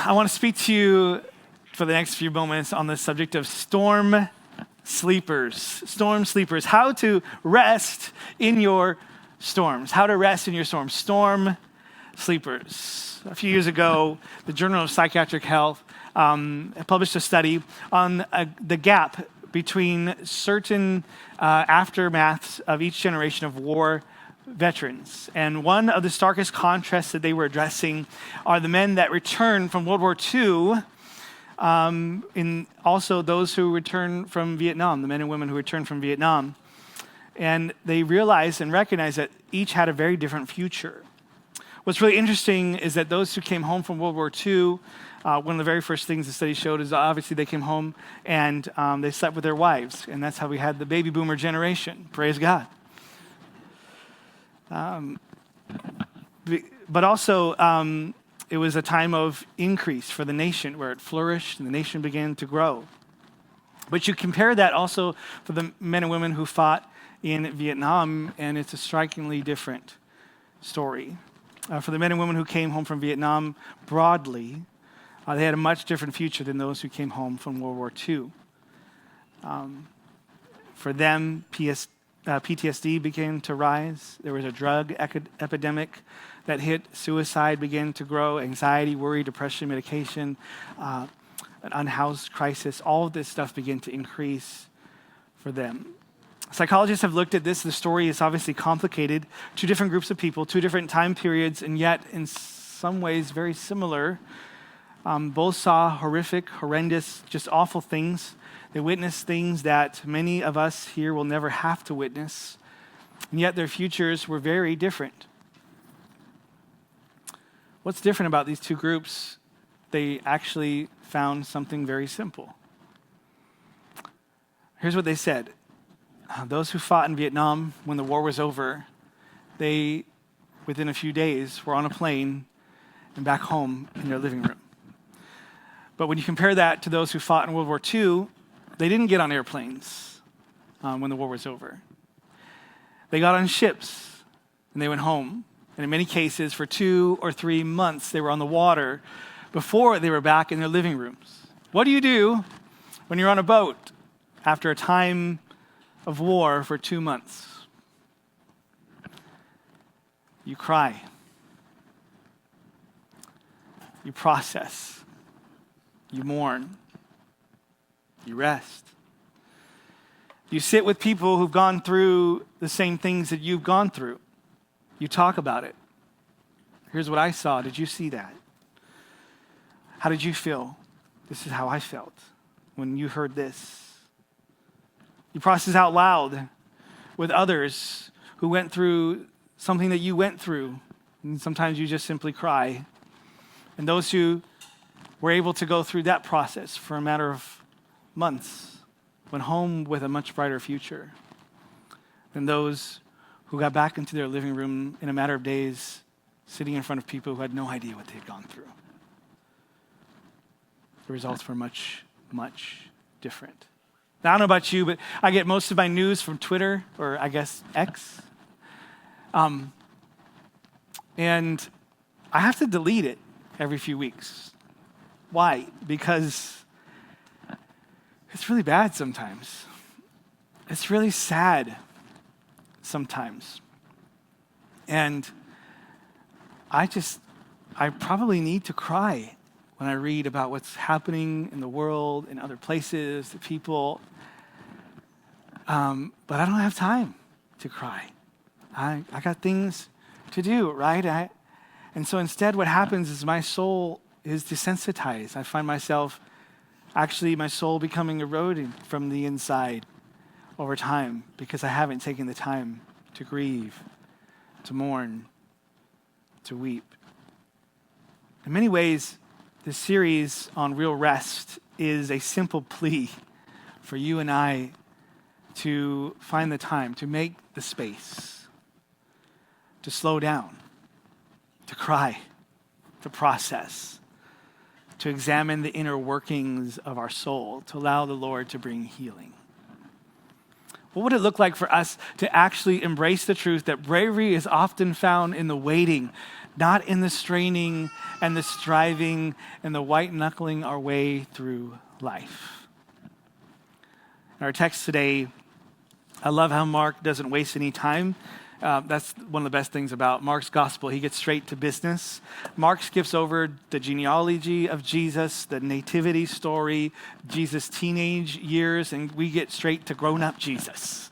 I want to speak to you for the next few moments on the subject of storm sleepers. Storm sleepers. How to rest in your storms. How to rest in your storms. Storm sleepers. A few years ago, the Journal of Psychiatric Health published a study on the gap between certain aftermaths of each generation of war veterans. And one of the starkest contrasts that they were addressing are the men that returned from World War II, and also those who returned from Vietnam, the men and women who returned from Vietnam. And they realized and recognized that each had a very different future. What's really interesting is that those who came home from World War II, one of the very first things the study showed is obviously they came home and they slept with their wives. And that's how we had the baby boomer generation. Praise God. But also, it was a time of increase for the nation where it flourished and the nation began to grow. But you compare that also for the men and women who fought in Vietnam, and it's a strikingly different story. For the men and women who came home from Vietnam broadly, they had a much different future than those who came home from World War II. For them, PTSD began to rise. There was a drug epidemic that hit. Suicide began to grow. Anxiety, worry, depression, medication, an unhoused crisis. All of this stuff began to increase for them. Psychologists have looked at this. The story is obviously complicated. Two different groups of people, two different time periods, and yet in some ways very similar. Both saw horrific, horrendous, just awful things. They witnessed things that many of us here will never have to witness, and yet their futures were very different. What's different about these two groups? They actually found something very simple. Here's what they said. Those who fought in Vietnam when the war was over, they, within a few days, were on a plane and back home in their living room. But when you compare that to those who fought in World War II, they didn't get on airplanes when the war was over. They got on ships and they went home. And in many cases, for 2 or 3 months, they were on the water before they were back in their living rooms. What do you do when you're on a boat after a time of war for 2 months? You cry. You process. You mourn. You rest. You sit with people who've gone through the same things that you've gone through. You talk about it. Here's what I saw. Did you see that? How did you feel? This is how I felt when you heard this. You process out loud with others who went through something that you went through. And sometimes you just simply cry. And those who were able to go through that process for a matter of months went home with a much brighter future than those who got back into their living room in a matter of days, sitting in front of people who had no idea what they had gone through. The results were much, much different. Now, I don't know about you, but I get most of my news from Twitter, or I guess X. And I have to delete it every few weeks. Why? Because it's really bad sometimes. It's really sad sometimes. And I probably need to cry when I read about what's happening in the world, in other places, the people. But I don't have time to cry. I got things to do, right? And so instead what happens is my soul is desensitized. I find myself, actually my soul becoming eroded from the inside over time because I haven't taken the time to grieve, to mourn, to weep. In many ways, this series on real rest is a simple plea for you and I to find the time, to make the space, to slow down, to cry, to process, to examine the inner workings of our soul, to allow the Lord to bring healing. What would it look like for us to actually embrace the truth that bravery is often found in the waiting, not in the straining and the striving and the white knuckling our way through life. In our text today, I love how Mark doesn't waste any time. That's one of the best things about Mark's gospel. He gets straight to business. Mark skips over the genealogy of Jesus, the nativity story, Jesus' teenage years, and we get straight to grown-up Jesus.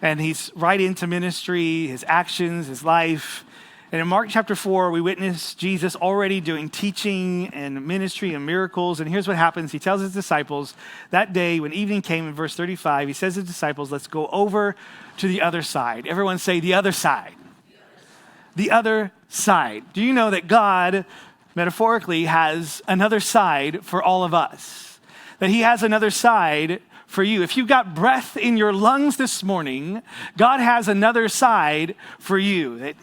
And he's right into ministry, his actions, his life. And in Mark chapter 4, we witness Jesus already doing teaching and ministry and miracles. And here's what happens. He tells his disciples that day when evening came in verse 35, he says to his disciples, let's go over to the other side. Everyone say the other side. The other side. Do you know that God, metaphorically, has another side for all of us? That he has another side for you. If you've got breath in your lungs this morning, God has another side for you.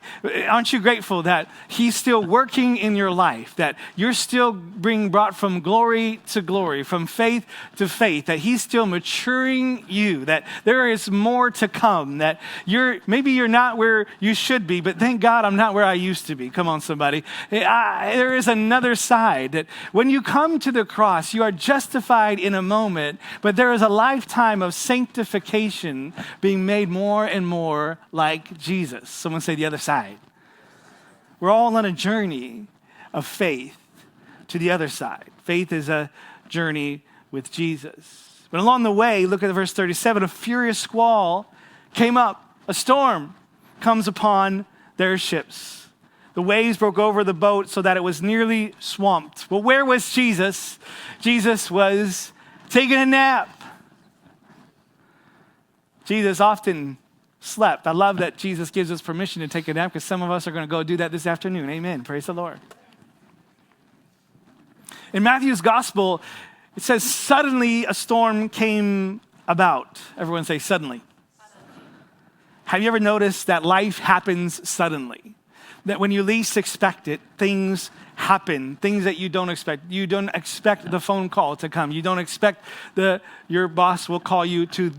Aren't you grateful that he's still working in your life, that you're still being brought from glory to glory, from faith to faith, that he's still maturing you, that there is more to come, that maybe you're not where you should be, but thank God I'm not where I used to be. Come on, somebody. There is another side, that when you come to the cross, you are justified in a moment, but there is a lifetime of sanctification being made more and more like Jesus. Someone say the other side. We're all on a journey of faith to the other side. Faith is a journey with Jesus. But along the way, look at verse 37, a furious squall came up. A storm comes upon their ships. The waves broke over the boat so that it was nearly swamped. Well, where was Jesus? Jesus was taking a nap. Jesus often slept. I love that Jesus gives us permission to take a nap because some of us are going to go do that this afternoon. Amen. Praise the Lord. In Matthew's gospel, it says, suddenly a storm came about. Everyone say suddenly. Have you ever noticed that life happens suddenly? That when you least expect it, things happen, things that you don't expect. You don't expect the phone call to come. You don't expect your boss will call you to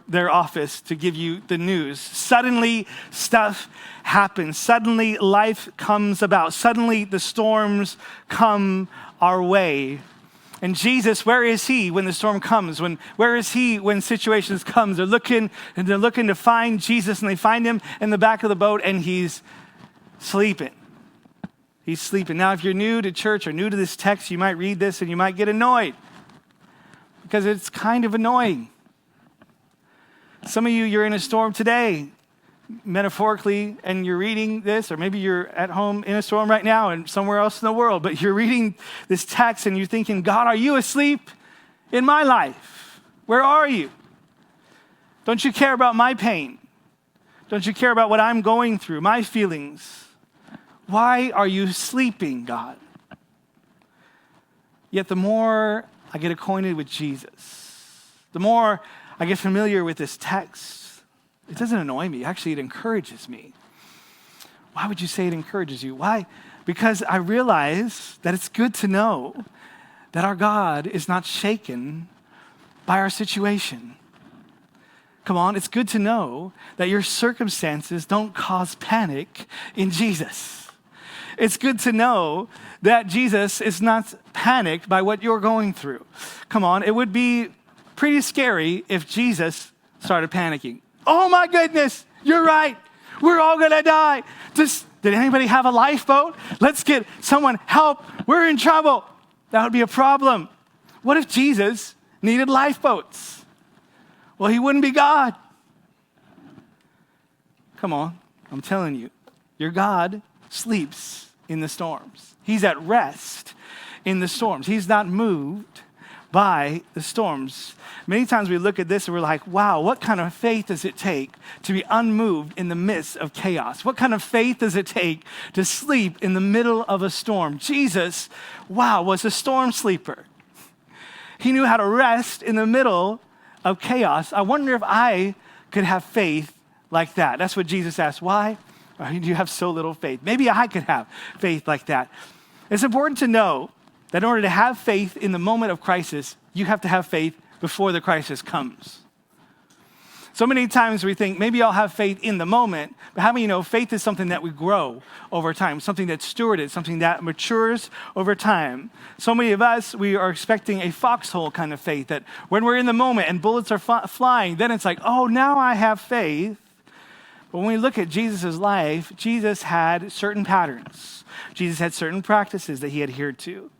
their office to give you the news. Suddenly, stuff happens. Suddenly, life comes about. Suddenly, the storms come our way. And Jesus, where is he when the storm comes? Where is he when situations come? They're looking to find Jesus, and they find him in the back of the boat, and he's sleeping. He's sleeping. Now, if you're new to church or new to this text, you might read this and you might get annoyed because it's kind of annoying. Some of you're in a storm today, metaphorically, and you're reading this, or maybe you're at home in a storm right now and somewhere else in the world, but you're reading this text and you're thinking, God, are you asleep in my life? Where are you? Don't you care about my pain? Don't you care about what I'm going through, my feelings? Why are you sleeping, God? Yet the more I get acquainted with Jesus, the more I get familiar with this text, it doesn't annoy me. Actually, it encourages me. Why would you say it encourages you? Why? Because I realize that it's good to know that our God is not shaken by our situation. Come on, it's good to know that your circumstances don't cause panic in Jesus. It's good to know that Jesus is not panicked by what you're going through. Come on, it would be pretty scary if Jesus started panicking. Oh my goodness, you're right. We're all gonna die. Did anybody have a lifeboat? Let's get someone help. We're in trouble. That would be a problem. What if Jesus needed lifeboats? Well, he wouldn't be God. Come on, I'm telling you, your God sleeps in the storms. He's at rest in the storms. He's not moved by the storms. Many times we look at this and we're like, wow, what kind of faith does it take to be unmoved in the midst of chaos? What kind of faith does it take to sleep in the middle of a storm? Jesus, wow, was a storm sleeper. He knew how to rest in the middle of chaos. I wonder if I could have faith like that. That's what Jesus asked. Why? You have so little faith. Maybe I could have faith like that. It's important to know that in order to have faith in the moment of crisis, you have to have faith before the crisis comes. So many times we think, maybe I'll have faith in the moment, but how many you know faith is something that we grow over time, something that's stewarded, something that matures over time. So many of us, we are expecting a foxhole kind of faith that when we're in the moment and bullets are flying, then it's like, oh, now I have faith. But when we look at Jesus' life, Jesus had certain patterns. Jesus had certain practices that he adhered to.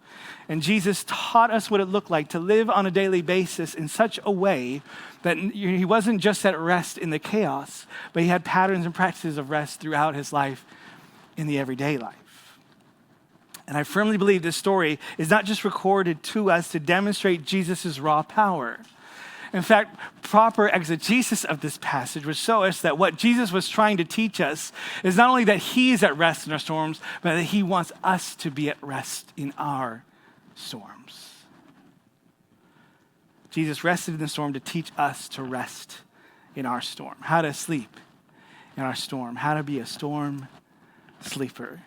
And Jesus taught us what it looked like to live on a daily basis in such a way that he wasn't just at rest in the chaos, but he had patterns and practices of rest throughout his life in the everyday life. And I firmly believe this story is not just recorded to us to demonstrate Jesus' raw power. In fact, proper exegesis of this passage would show us that what Jesus was trying to teach us is not only that he is at rest in our storms, but that he wants us to be at rest in our storms. Jesus rested in the storm to teach us to rest in our storm, how to sleep in our storm, how to be a storm sleeper.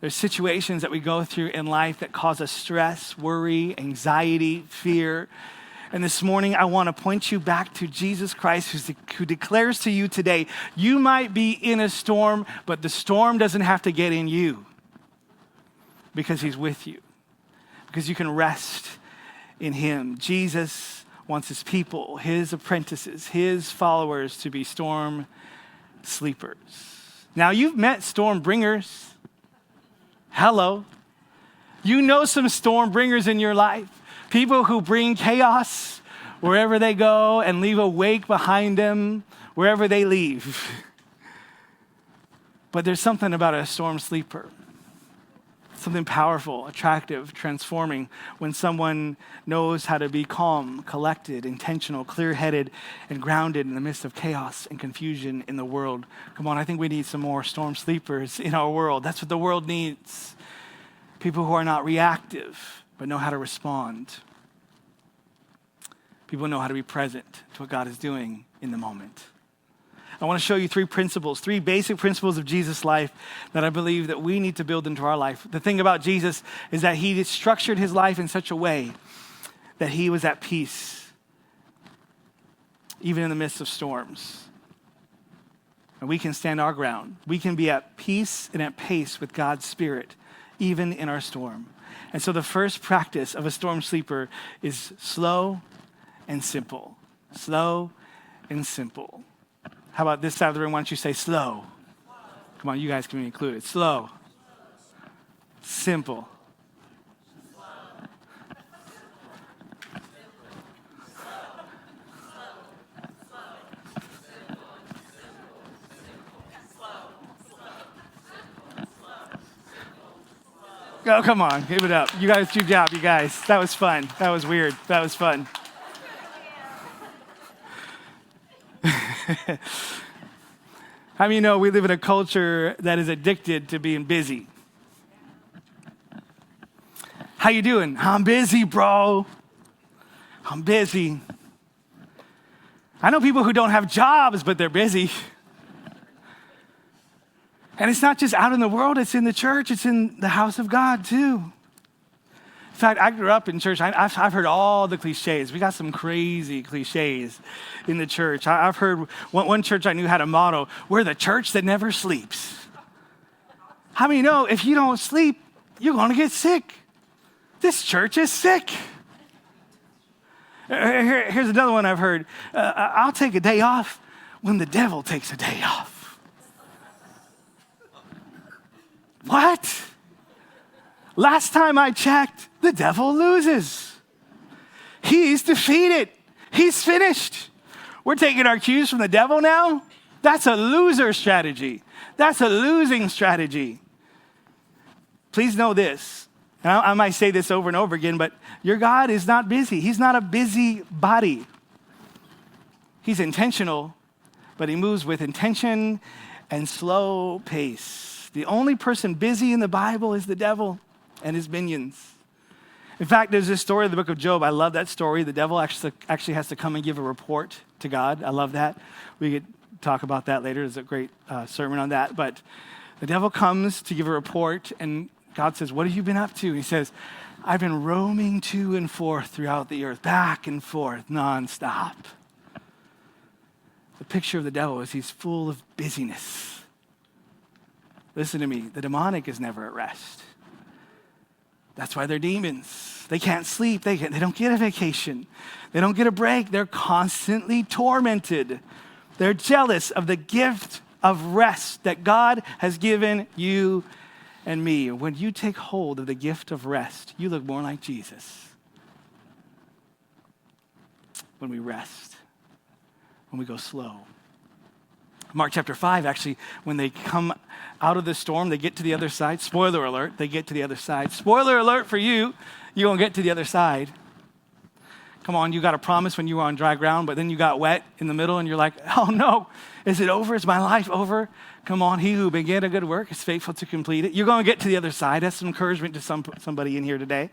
There's situations that we go through in life that cause us stress, worry, anxiety, fear. And this morning, I want to point you back to Jesus Christ, who declares to you today, you might be in a storm, but the storm doesn't have to get in you because he's with you, because you can rest in him. Jesus wants his people, his apprentices, his followers to be storm sleepers. Now, you've met storm bringers. Hello. You know some storm bringers in your life. People who bring chaos wherever they go and leave a wake behind them wherever they leave. But there's something about a storm sleeper. Something powerful, attractive, transforming when someone knows how to be calm, collected, intentional, clear-headed, and grounded in the midst of chaos and confusion in the world. Come on, I think we need some more storm sleepers in our world. That's what the world needs. People who are not reactive, but know how to respond. People know how to be present to what God is doing in the moment. I want to show you three basic principles of Jesus' life that I believe that we need to build into our life. The thing about Jesus is that he structured his life in such a way that he was at peace, even in the midst of storms. And we can stand our ground. We can be at peace and at pace with God's Spirit, even in our storm. And so the first practice of a storm sleeper is slow and simple. Slow and simple. How about this side of the room? Why don't you say slow? Come on, you guys can be included. Slow. Simple. Oh, come on, give it up. You guys, good job, you guys. That was fun. That was weird. That was fun. How many know we live in a culture that is addicted to being busy? How you doing? I'm busy, bro. I'm busy. I know people who don't have jobs, but they're busy. And it's not just out in the world, it's in the church, it's in the house of God too. In fact, I grew up in church. I've heard all the cliches. We got some crazy cliches in the church. I've heard one church I knew had a motto, we're the church that never sleeps. How many know if you don't sleep, you're going to get sick? This church is sick. Here's another one I've heard. I'll take a day off when the devil takes a day off. What? Last time I checked, the devil loses. He's defeated. He's finished. We're taking our cues from the devil now? That's a loser strategy. That's a losing strategy. Please know this. And I might say this over and over again, but your God is not busy. He's not a busy body. He's intentional, but he moves with intention and slow pace. The only person busy in the Bible is the devil and his minions. In fact, there's this story in the book of Job. I love that story. The devil actually has to come and give a report to God. I love that. We could talk about that later. There's a great sermon on that. But the devil comes to give a report, and God says, what have you been up to? He says, I've been roaming to and forth throughout the earth, back and forth, nonstop. The picture of the devil is he's full of busyness. Listen to me, the demonic is never at rest. That's why they're demons. They can't sleep. They don't get a vacation. They don't get a break. They're constantly tormented. They're jealous of the gift of rest that God has given you and me. When you take hold of the gift of rest, you look more like Jesus. When we rest, when we go slow. Mark chapter 5, actually, when they come out of the storm, they get to the other side. Spoiler alert, they get to the other side. Spoiler alert for you, you're going to get to the other side. Come on, you got a promise when you were on dry ground, but then you got wet in the middle and you're like, oh no, is it over? Is my life over? Come on, he who began a good work is faithful to complete it. You're going to get to the other side. That's some encouragement to somebody in here today.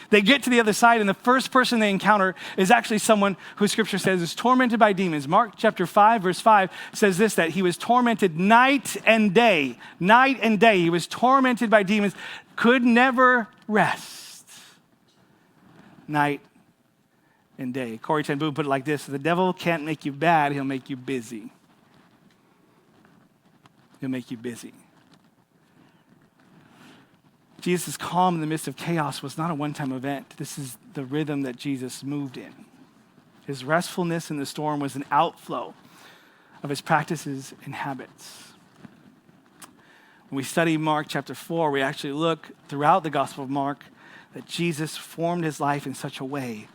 They get to the other side, and the first person they encounter is actually someone who Scripture says is tormented by demons. Mark chapter 5, verse 5 says this, that he was tormented night and day. Night and day. He was tormented by demons, could never rest. Night and day. Corrie ten Boom put it like this: the devil can't make you bad, he'll make you busy. He'll make you busy. Jesus' calm in the midst of chaos was not a one-time event. This is the rhythm that Jesus moved in. His restfulness in the storm was an outflow of his practices and habits. When we study Mark chapter 4, we actually look throughout the Gospel of Mark that Jesus formed his life in such a way.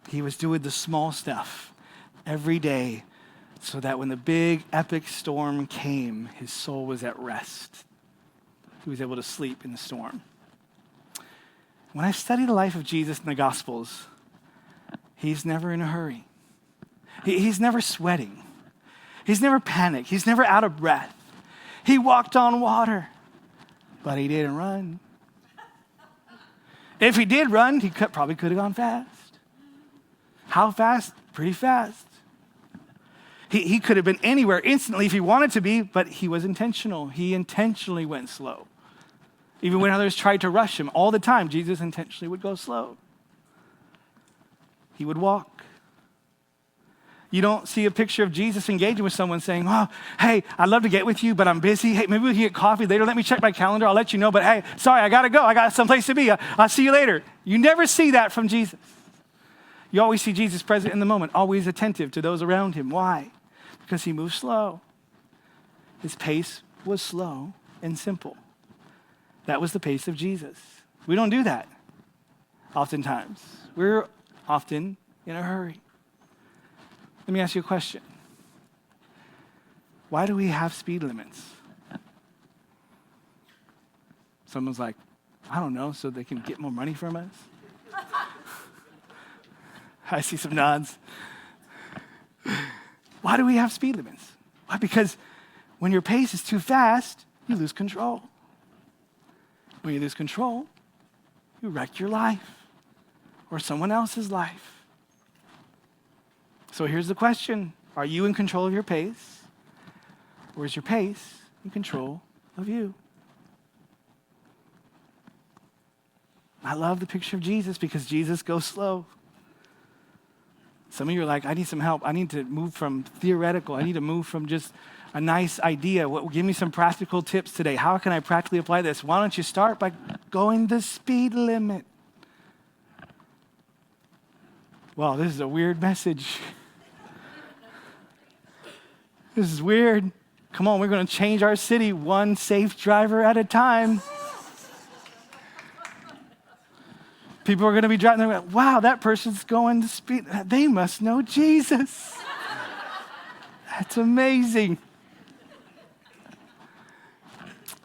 He was doing the small stuff every day so that when the big epic storm came, his soul was at rest. He was able to sleep in the storm. When I study the life of Jesus in the Gospels, he's never in a hurry. He's never sweating. He's never panicked. He's never out of breath. He walked on water, but he didn't run. If he did run, he probably could have gone fast. How fast? Pretty fast. He could have been anywhere instantly if he wanted to be, but he was intentional. He intentionally went slow. Even when others tried to rush him, all the time, Jesus intentionally would go slow. He would walk. You don't see a picture of Jesus engaging with someone saying, oh, hey, I'd love to get with you, but I'm busy. Hey, maybe we can get coffee later. Let me check my calendar. I'll let you know. But hey, sorry, I got to go. I got someplace to be. I'll see you later. You never see that from Jesus. You always see Jesus present in the moment, always attentive to those around him. Why? Because he moves slow. His pace was slow and simple. That was the pace of Jesus. We don't do that oftentimes. We're often in a hurry. Let me ask you a question. Why do we have speed limits? Someone's like, I don't know, so they can get more money from us? I see some nods. Why do we have speed limits? Why? Because when your pace is too fast, you lose control. When you lose control, you wreck your life or someone else's life. So here's the question. Are you in control of your pace? Or is your pace in control of you? I love the picture of Jesus because Jesus goes slow. Some of you are like, I need some help. I need to move from theoretical. I need to move from just a nice idea. Give me some practical tips today. How can I practically apply this? Why don't you start by going the speed limit? Wow, this is a weird message. This is weird. Come on, we're going to change our city one safe driver at a time. People are going to be driving, they're like, wow, that person's going to speed. They must know Jesus. That's amazing.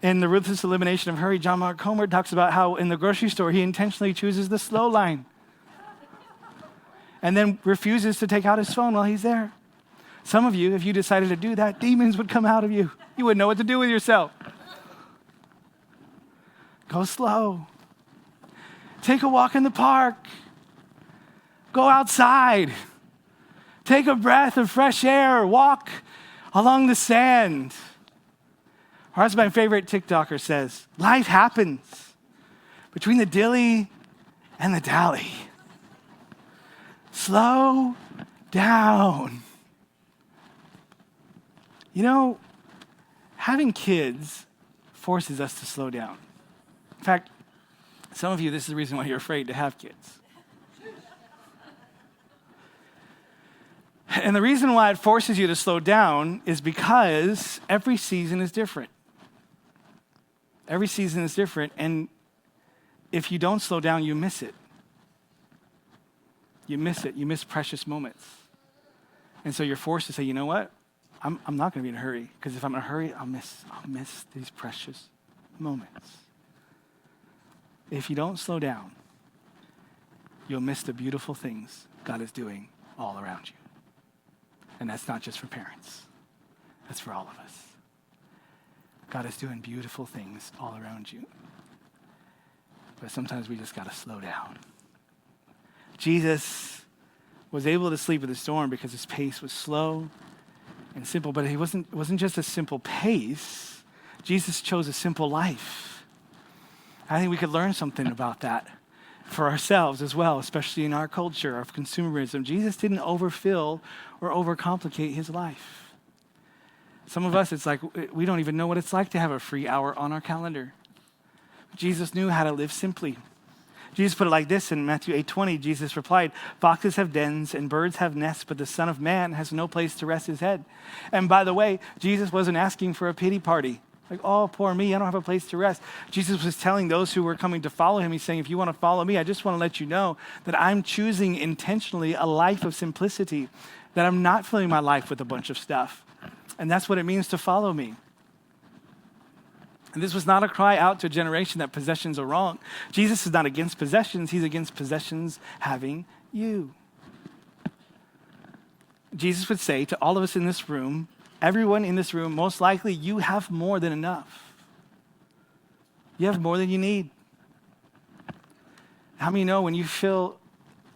In The Ruthless Elimination of Hurry, John Mark Comer talks about how in the grocery store, he intentionally chooses the slow line and then refuses to take out his phone while he's there. Some of you, if you decided to do that, demons would come out of you. You wouldn't know what to do with yourself. Go slow. Take a walk in the park. Go outside. Take a breath of fresh air. Walk along the sand. Or as my favorite TikToker says, life happens between the dilly and the dally. Slow down. You know, having kids forces us to slow down. In fact, some of you, this is the reason why you're afraid to have kids. And the reason why it forces you to slow down is because every season is different. Every season is different, and if you don't slow down, you miss it. You miss it. You miss precious moments. And so you're forced to say, you know what? I'm not going to be in a hurry, because if I'm in a hurry, I'll miss these precious moments. If you don't slow down, you'll miss the beautiful things God is doing all around you. And that's not just for parents. That's for all of us. God is doing beautiful things all around you. But sometimes we just got to slow down. Jesus was able to sleep in the storm because his pace was slow and simple, but it wasn't just a simple pace. Jesus chose a simple life. I think we could learn something about that for ourselves as well, especially in our culture of consumerism. Jesus didn't overfill or overcomplicate his life. Some of us, it's like we don't even know what it's like to have a free hour on our calendar. Jesus knew how to live simply. Jesus put it like this in Matthew 8:20. Jesus replied, "Foxes have dens and birds have nests, but the Son of Man has no place to rest his head." And by the way, Jesus wasn't asking for a pity party. Like, oh, poor me, I don't have a place to rest. Jesus was telling those who were coming to follow him, he's saying, if you want to follow me, I just want to let you know that I'm choosing intentionally a life of simplicity, that I'm not filling my life with a bunch of stuff. And that's what it means to follow me. And this was not a cry out to a generation that possessions are wrong. Jesus is not against possessions. He's against possessions having you. Jesus would say to all of us in this room, everyone in this room, most likely you have more than enough. You have more than you need. How many know when you feel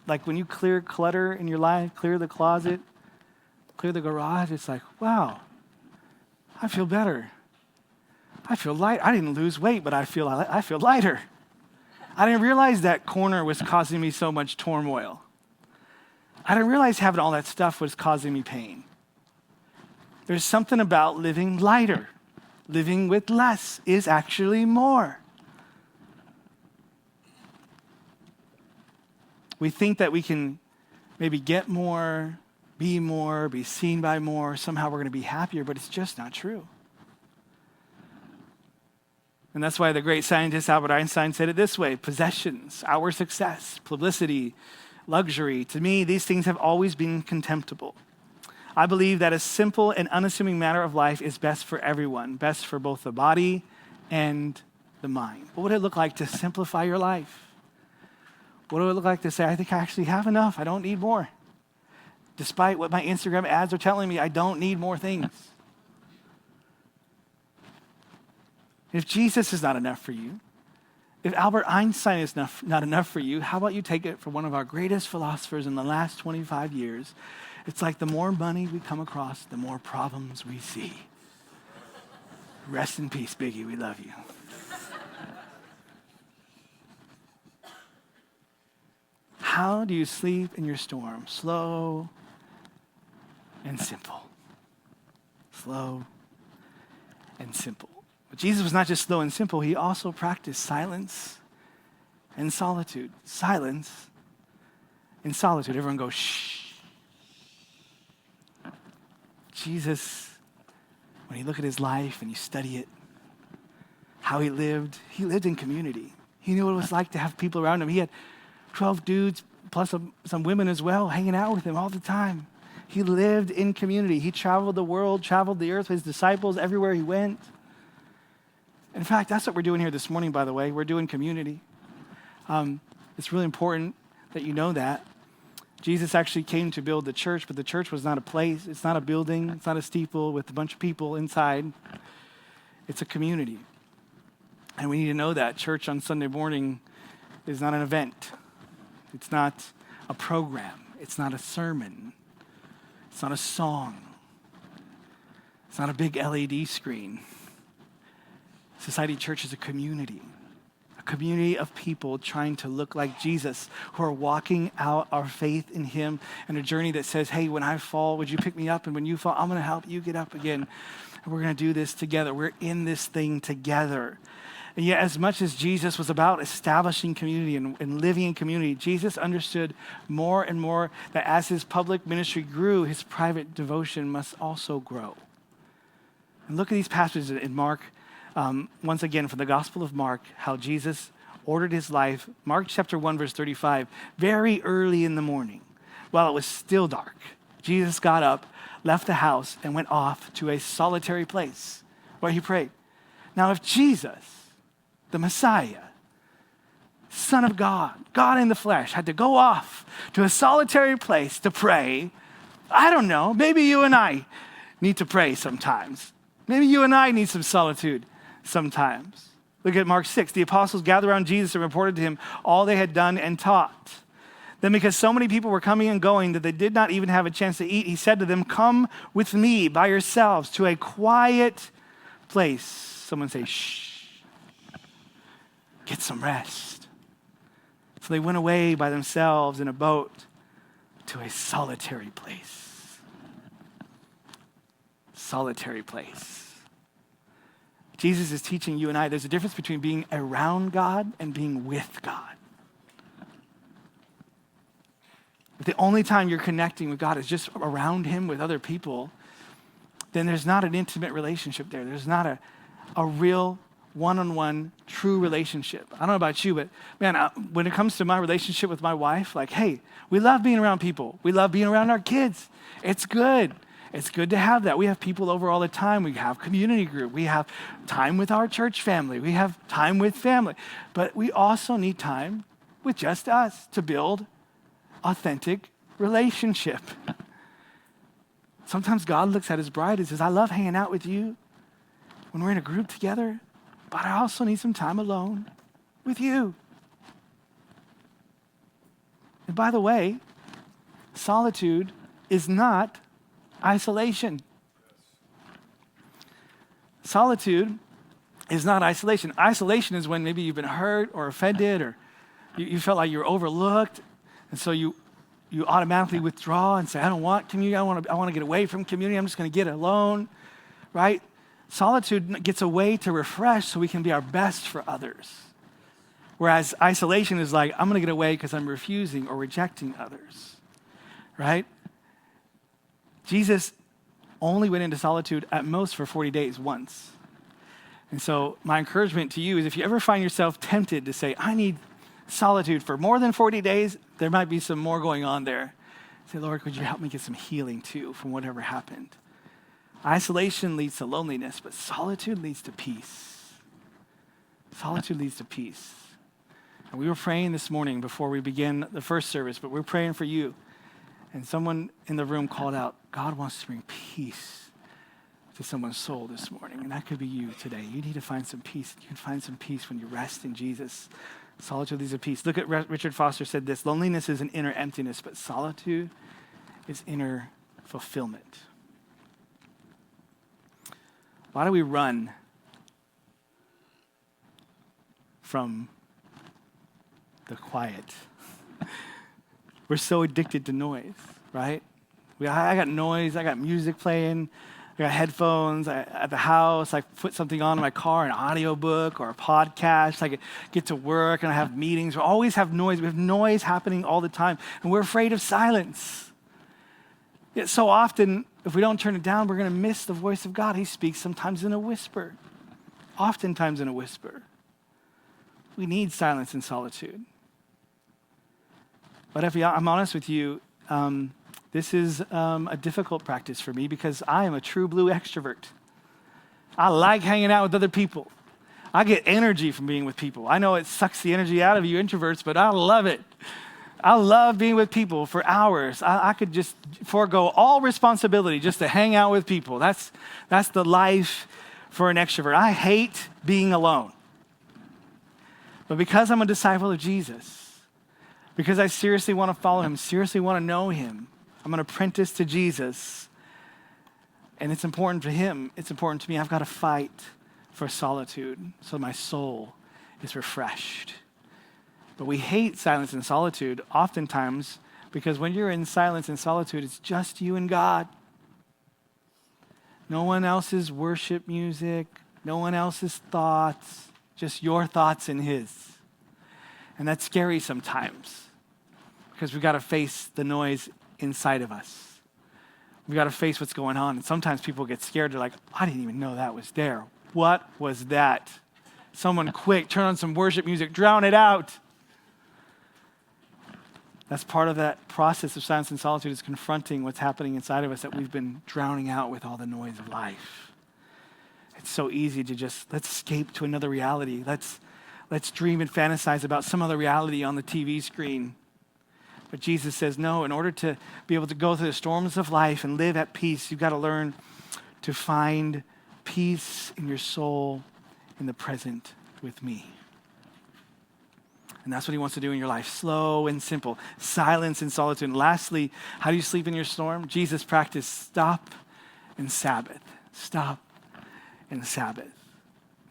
like when you clear clutter in your life, clear the closet, clear the garage, it's like, wow, I feel better. I feel light. I didn't lose weight, but I feel lighter. I didn't realize that corner was causing me so much turmoil. I didn't realize having all that stuff was causing me pain. There's something about living lighter. Living with less is actually more. We think that we can maybe get more, be seen by more, somehow we're going to be happier, but it's just not true. And that's why the great scientist Albert Einstein said it this way: possessions, our success, publicity, luxury, to me, these things have always been contemptible. I believe that a simple and unassuming manner of life is best for everyone, best for both the body and the mind. What would it look like to simplify your life? What would it look like to say, I think I actually have enough, I don't need more? Despite what my Instagram ads are telling me, I don't need more things. If Jesus is not enough for you, if Albert Einstein is not enough for you, how about you take it from one of our greatest philosophers in the last 25 years? It's like the more money we come across, the more problems we see. Rest in peace, Biggie, we love you. How do you sleep in your storm? Slow and simple. Slow and simple. But Jesus was not just slow and simple, he also practiced silence and solitude. Silence and solitude. Everyone goes, shh. Jesus, when you look at his life and you study it, how he lived in community. He knew what it was like to have people around him. He had 12 dudes plus some women as well hanging out with him all the time. He lived in community. He traveled the world, traveled the earth with his disciples everywhere he went. In fact, that's what we're doing here this morning, by the way. We're doing community. It's really important that you know that. Jesus actually came to build the church, but the church was not a place. It's not a building. It's not a steeple with a bunch of people inside. It's a community. And we need to know that. Church on Sunday morning is not an event. It's not a program. It's not a sermon. It's not a song. It's not a big LED screen. Society Church is a community community of people trying to look like Jesus, who are walking out our faith in him and a journey that says, hey, when I fall, would you pick me up? And when you fall, I'm going to help you get up again. And we're going to do this together. We're in this thing together. And yet, as much as Jesus was about establishing community and living in community, Jesus understood more and more that as his public ministry grew, his private devotion must also grow. And look at these passages in Mark, once again, from the Gospel of Mark, how Jesus ordered his life. Mark chapter 1, verse 35, very early in the morning, while it was still dark, Jesus got up, left the house, and went off to a solitary place where he prayed. Now, if Jesus, the Messiah, Son of God, God in the flesh, had to go off to a solitary place to pray, I don't know, maybe you and I need to pray sometimes. Maybe you and I need some solitude sometimes. Look at Mark 6. The apostles gathered around Jesus and reported to him all they had done and taught. Then because so many people were coming and going that they did not even have a chance to eat, he said to them, come with me by yourselves to a quiet place. Someone say, shh. Get some rest. So they went away by themselves in a boat to a solitary place. Solitary place. Jesus is teaching you and I there's a difference between being around God and being with God. If the only time you're connecting with God is just around him with other people, then there's not an intimate relationship there. There's not a real one-on-one true relationship. I don't know about you, but man, when it comes to my relationship with my wife, like, hey, we love being around people. We love being around our kids. It's good. It's good to have that. We have people over all the time. We have community group. We have time with our church family. We have time with family. But we also need time with just us to build authentic relationship. Sometimes God looks at his bride and says, I love hanging out with you when we're in a group together, but I also need some time alone with you. And by the way, solitude is not isolation. Solitude is not isolation. Isolation is when maybe you've been hurt or offended or you felt like you're overlooked, and so you automatically withdraw and say, I don't want community. I want to get away from community. I'm just going to get alone, right? Solitude gets a way to refresh so we can be our best for others. Whereas isolation is like, I'm going to get away because I'm refusing or rejecting others, right? Jesus only went into solitude at most for 40 days once. And so my encouragement to you is if you ever find yourself tempted to say, I need solitude for more than 40 days, there might be some more going on there. Say, Lord, could you help me get some healing too from whatever happened? Isolation leads to loneliness, but solitude leads to peace. Solitude leads to peace. And we were praying this morning before we began the first service, but we're praying for you. And someone in the room called out, God wants to bring peace to someone's soul this morning. And that could be you today. You need to find some peace. You can find some peace when you rest in Jesus. Solitude leads to peace. Look at Richard Foster said this, loneliness is an inner emptiness, but solitude is inner fulfillment. Why do we run from the quiet? We're so addicted to noise, right? I got noise, I got music playing, I got headphones at the house, I put something on in my car, an audiobook or a podcast, I get to work and I have meetings. We always have noise. We have noise happening all the time, and we're afraid of silence. Yet so often, if we don't turn it down, we're going to miss the voice of God. He speaks sometimes in a whisper, oftentimes in a whisper. We need silence and solitude. But if I'm honest with you, this is a difficult practice for me because I am a true blue extrovert. I like hanging out with other people. I get energy from being with people. I know it sucks the energy out of you introverts, but I love it. I love being with people for hours. I could just forego all responsibility just to hang out with people. That's the life for an extrovert. I hate being alone. But because I'm a disciple of Jesus, because I seriously want to follow him, seriously want to know him, I'm an apprentice to Jesus, and it's important to him, it's important to me. I've got to fight for solitude so my soul is refreshed. But we hate silence and solitude oftentimes because when you're in silence and solitude, it's just you and God. No one else's worship music, no one else's thoughts, just your thoughts and his. And that's scary sometimes because we've got to face the noise inside of us. We've got to face what's going on. And sometimes people get scared. They're like, I didn't even know that was there. What was that? Someone quick, turn on some worship music, drown it out. That's part of that process of silence and solitude, is confronting what's happening inside of us that we've been drowning out with all the noise of life. It's so easy to just, let's escape to another reality. Let's dream and fantasize about some other reality on the TV screen. But Jesus says, no, in order to be able to go through the storms of life and live at peace, you've got to learn to find peace in your soul in the present with me. And that's what he wants to do in your life. Slow and simple. Silence and solitude. And lastly, how do you sleep in your storm? Jesus practiced stop and Sabbath. Stop and Sabbath.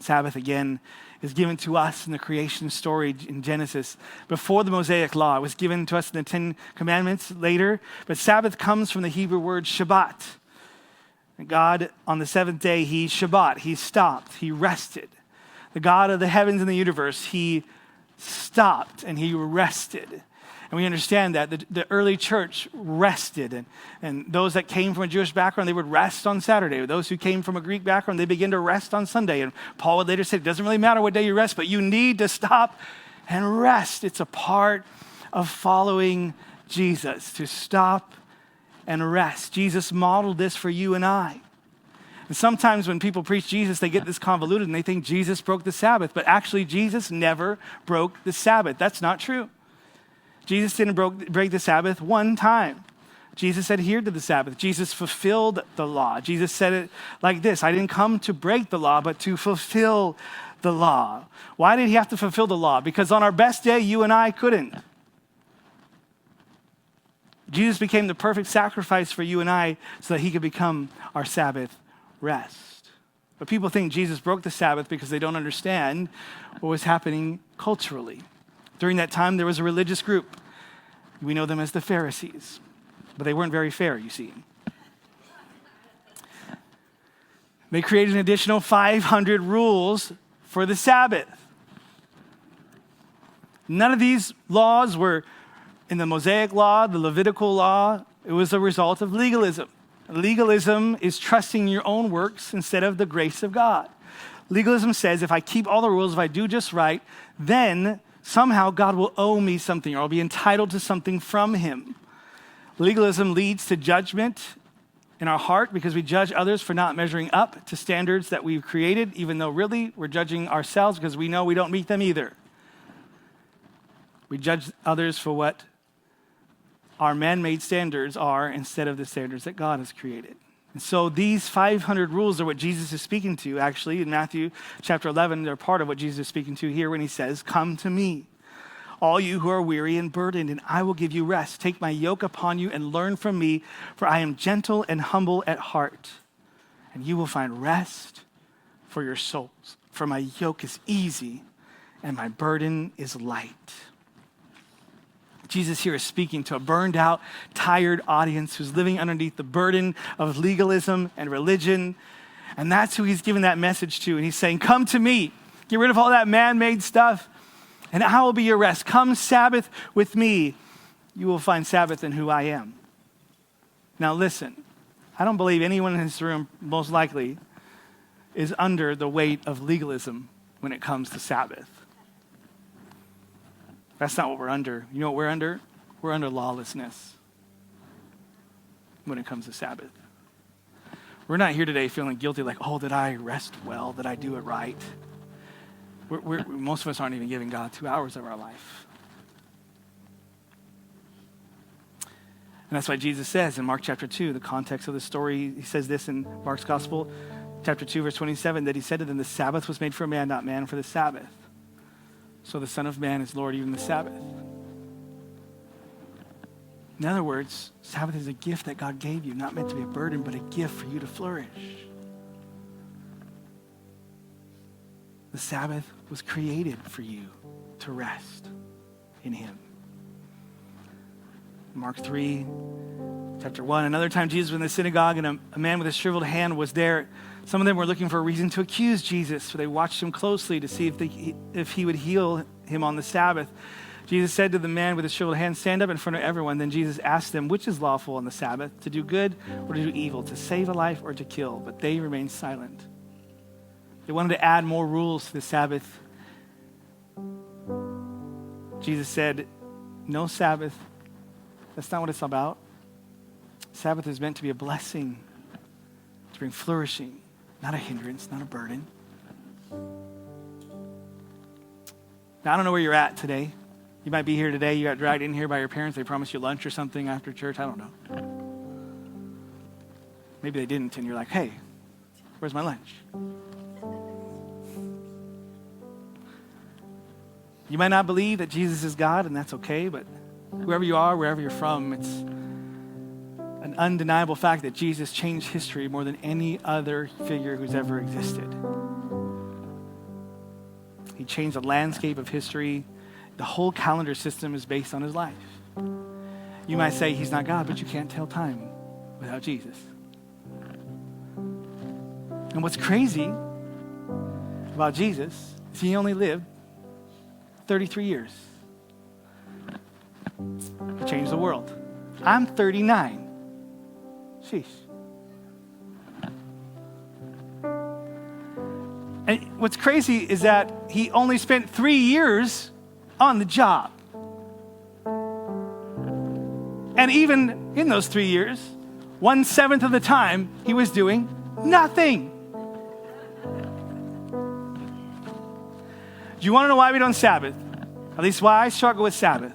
Sabbath, again, is given to us in the creation story in Genesis before the Mosaic law. It was given to us in the Ten Commandments later. But Sabbath comes from the Hebrew word Shabbat. And God, on the seventh day, he Shabbat. He stopped. He rested. The God of the heavens and the universe, he stopped and he rested. And we understand that the early church rested. And those that came from a Jewish background, they would rest on Saturday. Those who came from a Greek background, they began to rest on Sunday. And Paul would later say, it doesn't really matter what day you rest, but you need to stop and rest. It's a part of following Jesus, to stop and rest. Jesus modeled this for you and I. And sometimes when people preach Jesus, they get this convoluted and they think Jesus broke the Sabbath. But actually, Jesus never broke the Sabbath. That's not true. Jesus didn't break the Sabbath one time. Jesus adhered to the Sabbath. Jesus fulfilled the law. Jesus said it like this: I didn't come to break the law, but to fulfill the law. Why did he have to fulfill the law? Because on our best day, you and I couldn't. Jesus became the perfect sacrifice for you and I so that he could become our Sabbath rest. But people think Jesus broke the Sabbath because they don't understand what was happening culturally. During that time, there was a religious group. We know them as the Pharisees, but they weren't very fair, you see. They created an additional 500 rules for the Sabbath. None of these laws were in the Mosaic law, the Levitical law. It was a result of legalism. Legalism is trusting your own works instead of the grace of God. Legalism says if I keep all the rules, if I do just right, then somehow God will owe me something, or I'll be entitled to something from him. Legalism leads to judgment in our heart because we judge others for not measuring up to standards that we've created, even though really we're judging ourselves because we know we don't meet them either. We judge others for what our man-made standards are instead of the standards that God has created. And so these 500 rules are what Jesus is speaking to, actually. In Matthew chapter 11, they're part of what Jesus is speaking to here when he says, come to me, all you who are weary and burdened, and I will give you rest. Take my yoke upon you and learn from me, for I am gentle and humble at heart, and you will find rest for your souls. For my yoke is easy and my burden is light. Jesus here is speaking to a burned out, tired audience who's living underneath the burden of legalism and religion. And that's who he's giving that message to. And he's saying, come to me, get rid of all that man-made stuff, and I will be your rest. Come Sabbath with me. You will find Sabbath in who I am. Now listen, I don't believe anyone in this room, most likely, is under the weight of legalism when it comes to Sabbath. That's not what we're under. You know what we're under? We're under lawlessness when it comes to Sabbath. We're not here today feeling guilty like, oh, did I rest well? Did I do it right? Most of us aren't even giving God 2 hours of our life. And that's why Jesus says in Mark chapter 2, the context of the story, he says this in Mark's gospel, chapter 2, verse 27, that he said to them, the Sabbath was made for man, not man for the Sabbath. So the Son of Man is Lord even the Sabbath. In other words, Sabbath is a gift that God gave you, not meant to be a burden, but a gift for you to flourish. The Sabbath was created for you to rest in him. Mark 3, chapter 1. Another time Jesus was in the synagogue and a man with a shriveled hand was there. Some of them were looking for a reason to accuse Jesus, so they watched him closely to see if he would heal him on the Sabbath. Jesus said to the man with the shriveled hand, stand up in front of everyone. Then Jesus asked them, which is lawful on the Sabbath, to do good or to do evil, to save a life or to kill? But they remained silent. They wanted to add more rules to the Sabbath. Jesus said, no Sabbath. That's not what it's about. Sabbath is meant to be a blessing, to bring flourishing, not a hindrance, not a burden. Now, I don't know where you're at today. You might be here today. You got dragged in here by your parents. They promised you lunch or something after church. I don't know. Maybe they didn't, and you're like, hey, where's my lunch? You might not believe that Jesus is God, and that's okay, but whoever you are, wherever you're from, it's an undeniable fact that Jesus changed history more than any other figure who's ever existed. He changed the landscape of history. The whole calendar system is based on his life. You might say he's not God, but you can't tell time without Jesus. And what's crazy about Jesus is he only lived 33 years. He changed the world. I'm 39. Sheesh. And what's crazy is that he only spent 3 years on the job. And even in those 3 years, 1/7 of the time, he was doing nothing. Do you want to know why we don't Sabbath? At least why I struggle with Sabbath.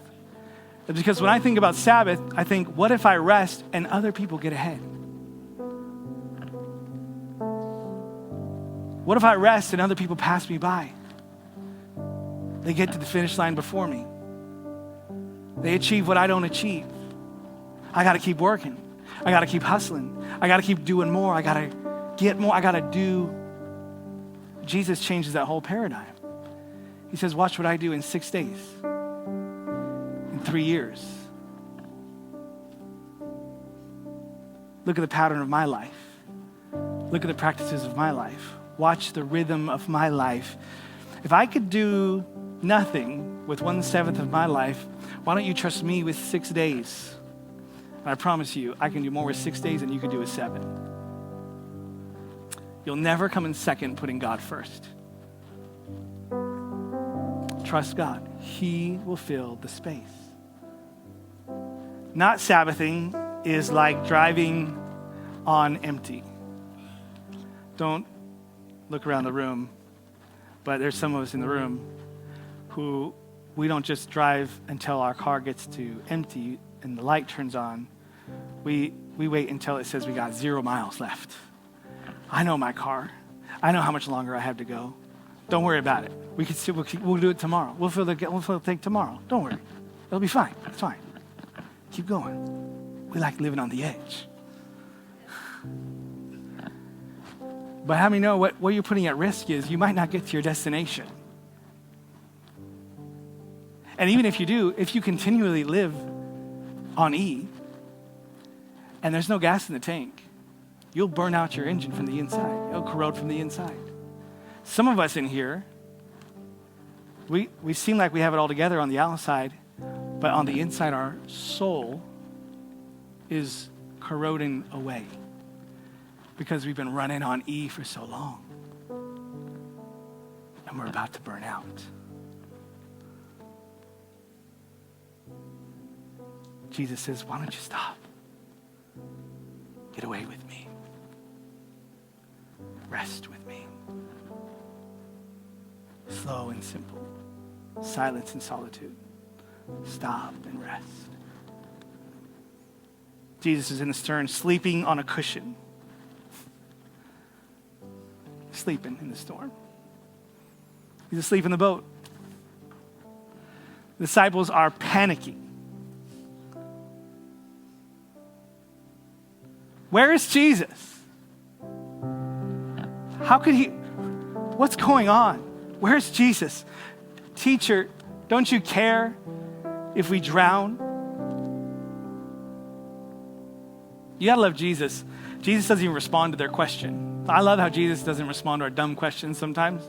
It's because when I think about Sabbath, I think, what if I rest and other people get ahead? What if I rest and other people pass me by? They get to the finish line before me. They achieve what I don't achieve. I got to keep working. I got to keep hustling. I got to keep doing more. I got to get more. I got to do. Jesus changes that whole paradigm. He says, watch what I do in 6 days, in 3 years. Look at the pattern of my life. Look at the practices of my life. Watch the rhythm of my life. If I could do nothing with 1/7 of my life, why don't you trust me with 6 days? And I promise you, I can do more with 6 days than you could do with 7. You'll never come in second putting God first. Trust God. He will fill the space. Not Sabbathing is like driving on empty. Don't look around the room, but there's some of us in the room who we don't just drive until our car gets to empty and the light turns on. We wait until it says we got 0 miles left. I know my car. I know how much longer I have to go. Don't worry about it. We'll do it tomorrow. We'll fill the tank tomorrow. Don't worry. It'll be fine. It's fine. Keep going. We like living on the edge. But how many know what you're putting at risk is you might not get to your destination. And even if you do, if you continually live on E and there's no gas in the tank, you'll burn out your engine from the inside. It'll corrode from the inside. Some of us in here, we seem like we have it all together on the outside, but on the inside, our soul is corroding away because we've been running on E for so long. And we're about to burn out. Jesus says, why don't you stop? Get away with me. Rest with me. Slow and simple. Silence and solitude. Stop and rest. Jesus is in the stern, sleeping on a cushion. Sleeping in the storm. He's asleep in the boat. The disciples are panicking. Where is Jesus? How could he? What's going on? Where's Jesus? Teacher, don't you care if we drown? You gotta love Jesus. Jesus doesn't even respond to their question. I love how Jesus doesn't respond to our dumb questions sometimes.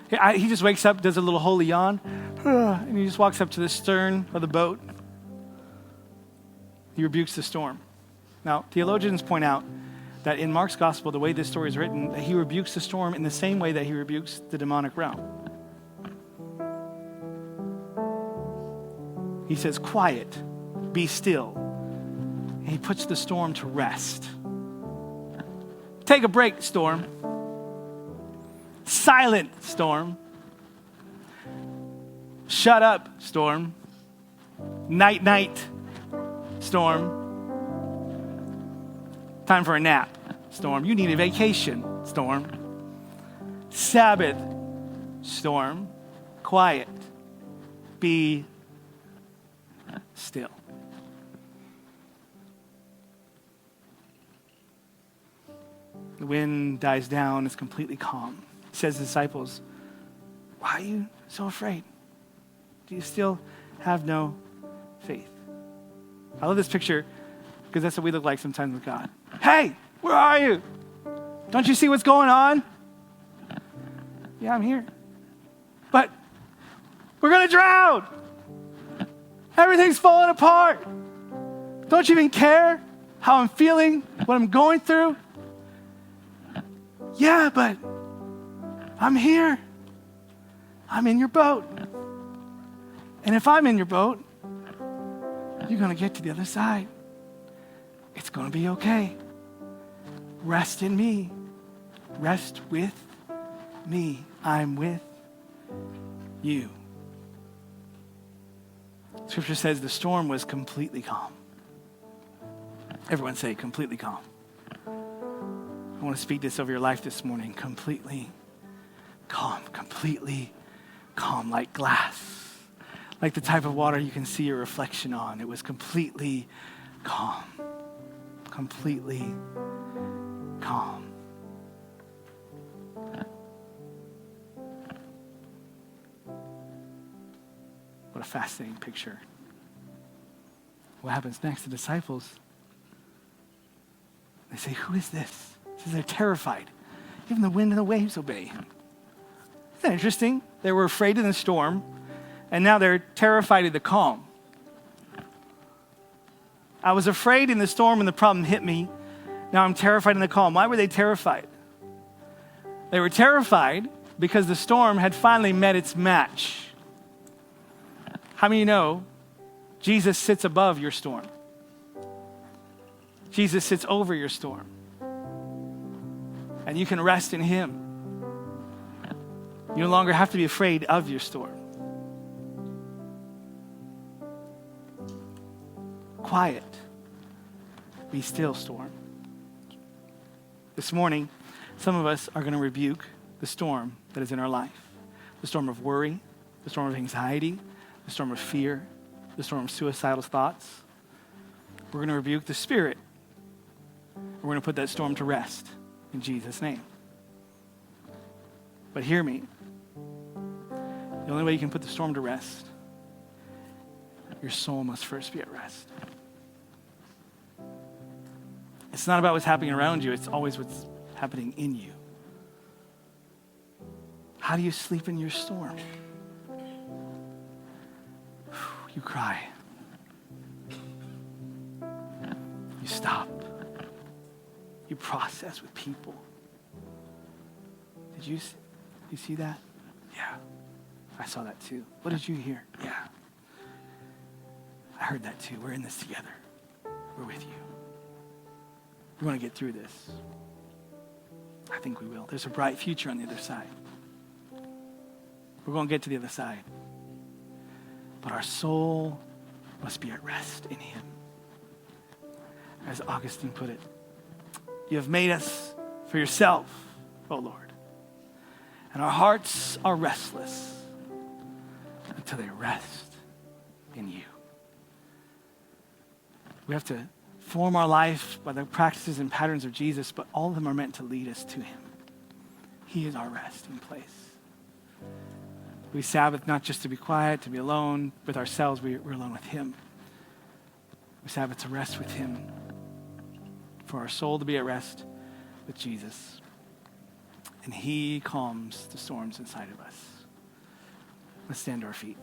He just wakes up, does a little holy yawn, and he just walks up to the stern of the boat. He rebukes the storm. Now, theologians point out that in Mark's gospel, the way this story is written, that he rebukes the storm in the same way that he rebukes the demonic realm. He says, quiet, be still. And he puts the storm to rest. Take a break, storm. Silent, storm. Shut up, storm. Night, night, storm. Time for a nap, storm. You need a vacation, storm. Sabbath, storm. Quiet. Be still. The wind dies down, it's completely calm. He says to the disciples, why are you so afraid? Do you still have no faith? I love this picture because that's what we look like sometimes with God. Hey, where are you? Don't you see what's going on? Yeah, I'm here. But we're going to drown. Everything's falling apart. Don't you even care how I'm feeling, what I'm going through? Yeah, but I'm here. I'm in your boat. And if I'm in your boat, you're going to get to the other side. It's going to be okay. Rest in me. Rest with me. I'm with you. Scripture says the storm was completely calm. Everyone say completely calm. I want to speak this over your life this morning. Completely calm, like glass. Like the type of water you can see your reflection on. It was completely calm. Completely calm. What a fascinating picture. What happens next? The disciples, they say, who is this? It says they're terrified. Even the wind and the waves obey him. Isn't that interesting? They were afraid in the storm, and now they're terrified of the calm. I was afraid in the storm when the problem hit me. Now I'm terrified in the calm. Why were they terrified? They were terrified because the storm had finally met its match. How many of you know Jesus sits above your storm? Jesus sits over your storm. And you can rest in him. You no longer have to be afraid of your storm. Quiet. Be still, storm. This morning, some of us are going to rebuke the storm that is in our life. The storm of worry, the storm of anxiety, the storm of fear, the storm of suicidal thoughts. We're going to rebuke the spirit. We're going to put that storm to rest in Jesus' name. But hear me. The only way you can put the storm to rest, your soul must first be at rest. It's not about what's happening around you. It's always what's happening in you. How do you sleep in your storm? You cry. You stop. You process with people. Did you see that? Yeah. I saw that too. What did you hear? Yeah. I heard that too. We're in this together. We're with you. We want to get through this. I think we will. There's a bright future on the other side. We're going to get to the other side. But our soul must be at rest in him. As Augustine put it, you have made us for yourself, O Lord. And our hearts are restless until they rest in you. We have to form our life by the practices and patterns of Jesus, but all of them are meant to lead us to him. He is our resting place. We Sabbath not just to be quiet, to be alone with ourselves, we're alone with him. We Sabbath to rest with him, for our soul to be at rest with Jesus. And he calms the storms inside of us. Let's stand to our feet.